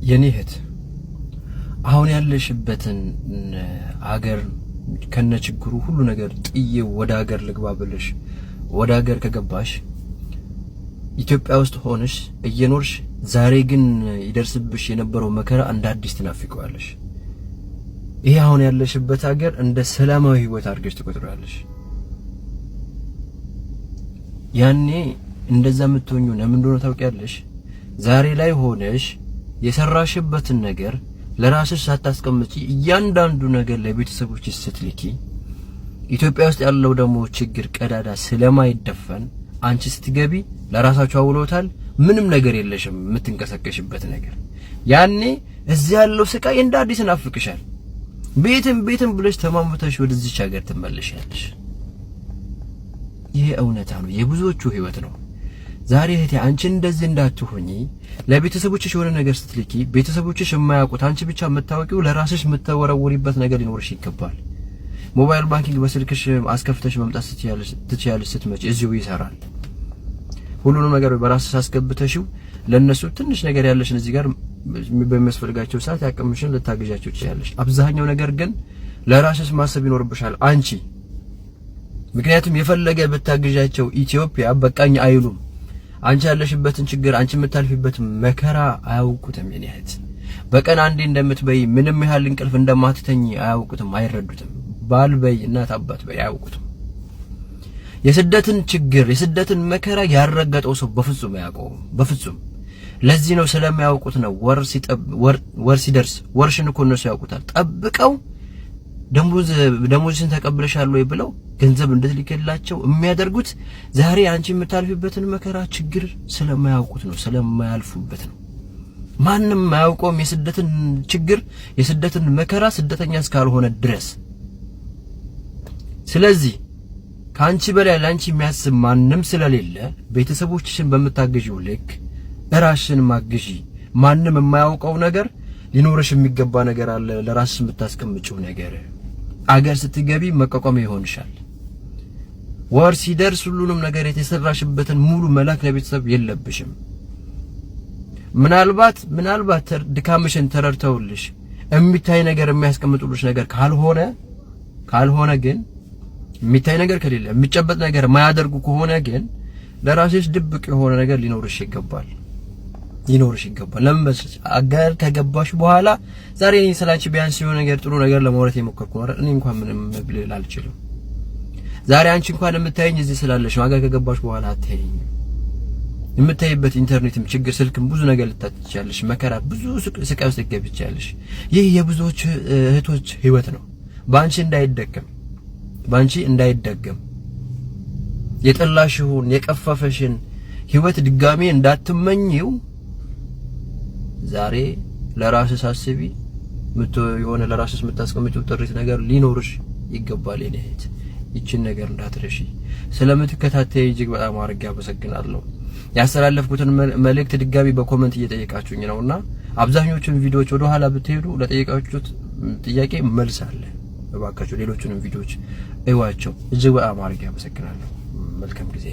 የኔህት አሁን ያለሽበትን አገር ከነችግሩ ሁሉ ነገር ጥዬ ወደ ሀገር ልግባ ብለሽ ወደ ሀገር ከገባሽ ኢትዮጵያ ውስጥ ሆነሽ እየኖርሽ ዛሬ ግን ይደርስብሽ የነበረው መከራ እንደ አዲስ ትናፍቀዋለሽ። ይሄ አሁን ያለሽበት ሀገር እንደ ሰላማዊ ህይወት አድርገሽ ትቆጥሪያለሽ። ያኔ እንደዛ የምትሆኚው ለምን እንደሆነ ታውቂያለሽ? ዛሬ ላይ ሆነሽ የሰራሽበትን ነገር ለራስሽ ሳታስቀምጪ እያንዳንዱ ነገር ለቤተሰቦችሽ ስትልኪ ኢትዮጵያ ውስጥ ያለው ደግሞ ችግር ቀዳዳ ስለማይደፈን አንቺ ስትገቢ ለራሳችሁ አውሎታል። ምንም ነገር የለሽም የምትንቀሳቀሽበት ነገር። ያኔ እዚህ ያለው ስቃይ እንደ አዲስ ናፍቅሻል። ቤትም ብለሽ ተማምተሽ ወደዚህ ሀገር ትመለሻለሽ። ይሄ እውነታ ነው፣ የብዙዎቹ ህይወት ነው። ዛሬ እህቴ አንቺ እንደዚህ እንዳትሆኚ ለቤተሰቦችሽ የሆነ ነገር ስትልኪ ቤተሰቦችሽ የማያውቁት አንቺ ብቻ የምታወቂው ለራስሽ የምትወረውሪበት ነገር ሊኖርሽ ይገባል። ሞባይል ባንኪንግ በስልክሽ አስከፍተሽ መምጣት ትችያለሽ። ስትመጪ እዚሁ ይሰራል። ሁሉንም ነገር በራስሽ አስገብተሽው ለነሱ ትንሽ ነገር ያለሽን እዚህ ጋር በሚያስፈልጋቸው ሰዓት ያቀምሽን ልታገዣቸው ትችያለሽ። አብዛኛው ነገር ግን ለራስሽ ማሰብ ይኖርብሻል አንቺ። ምክንያቱም የፈለገ ብታገዣቸው ኢትዮጵያ በቃኝ አይሉም። አንቺ ያለሽበትን ችግር አንቺ የምታልፊበት መከራ አያውቁትም። የኔ እህት በቀን አንዴ እንደምትበይ ምንም ያህል እንቅልፍ እንደማትተኝ አያውቁትም፣ አይረዱትም። ባል በይ እናት አባት በይ አያውቁትም። የስደትን ችግር የስደትን መከራ ያረገጠው ሰው በፍጹም አያውቀውም፣ በፍጹም። ለዚህ ነው ስለማያውቁት ነው ወር ሲደርስ ወርሽን እኮ እነሱ ያውቁታል። ጠብቀው ደሞዝን ተቀብለሻል ወይ ብለው ገንዘብ እንድትልከላቸው የሚያደርጉት ዛሬ አንቺ የምታልፊበትን መከራ ችግር ስለማያውቁት ነው፣ ስለማያልፉበት ነው። ማንም ማያውቀውም የስደትን ችግር የስደትን መከራ ስደተኛ እስካልሆነ ድረስ። ስለዚህ ካንቺ በላይ ላንቺ የሚያስብ ማንም ስለሌለ ቤተሰቦችሽን በመታገዢው ልክ ራስሽን ማግዢ። ማንም የማያውቀው ነገር ሊኖርሽ የሚገባ ነገር አለ፣ ለራስሽ የምታስቀምጪው ነገር። አገር ስትገቢ መቋቋሚያ ይሆንሻል። ወር ሲደርስ ሁሉንም ነገር የተሰራሽበትን ሙሉ መላክ ለቤተሰብ የለብሽም። ምናልባት ድካምሽን ተረድተውልሽ የሚታይ ነገር የሚያስቀምጡልሽ ነገር ካልሆነ ግን የሚታይ ነገር ከሌለ የሚጨበጥ ነገር ማያደርጉ ከሆነ ግን ለራስሽ ድብቅ የሆነ ነገር ሊኖርሽ ይገባል። ለምን መሰለሽ አገር ከገባሽ በኋላ ዛሬ እኔ ስላንቺ ቢያንስ የሆነ ነገር ጥሩ ነገር ለማውራት የሞከርኩ ነው። እኔ እንኳን ምንም ልል አልችልም። ዛሬ አንቺ እንኳን የምታየኝ እዚህ ስላለሽ ነው። አገር ከገባሽ በኋላ አትይኝ። የምታይበት ኢንተርኔትም ችግር ስልክም ብዙ ነገር ልታጥቻለሽ፣ መከራ ብዙ ስቃይ ውስጥ ገብቻለሽ። ይህ የብዙዎች እህቶች ህይወት ነው። ባንቺ እንዳይደገም የጠላሽውን የቀፈፈሽን ህይወት ድጋሜ እንዳትመኝው ዛሬ ለራስሽ አስቢ። የሆነ ለራስሽ የምታስቀምጪው ጥሪት ነገር ሊኖርሽ ይገባል። የኔ እህት ይችን ነገር እንዳትረሺ። ስለምትከታተይ እጅግ በጣም አድርጌ አመሰግናለሁ። ያስተላለፍኩትን መልእክት ድጋሚ በኮሜንት እየጠየቃችሁኝ ነውና አብዛኞቹን ቪዲዮዎች ወደ ኋላ ብትሄዱ ለጠየቃችሁት ጥያቄ መልስ አለ። እባካችሁ ሌሎቹንም ቪዲዮዎች እዩዋቸው። እጅግ በጣም አድርጌ አመሰግናለሁ። መልካም ጊዜ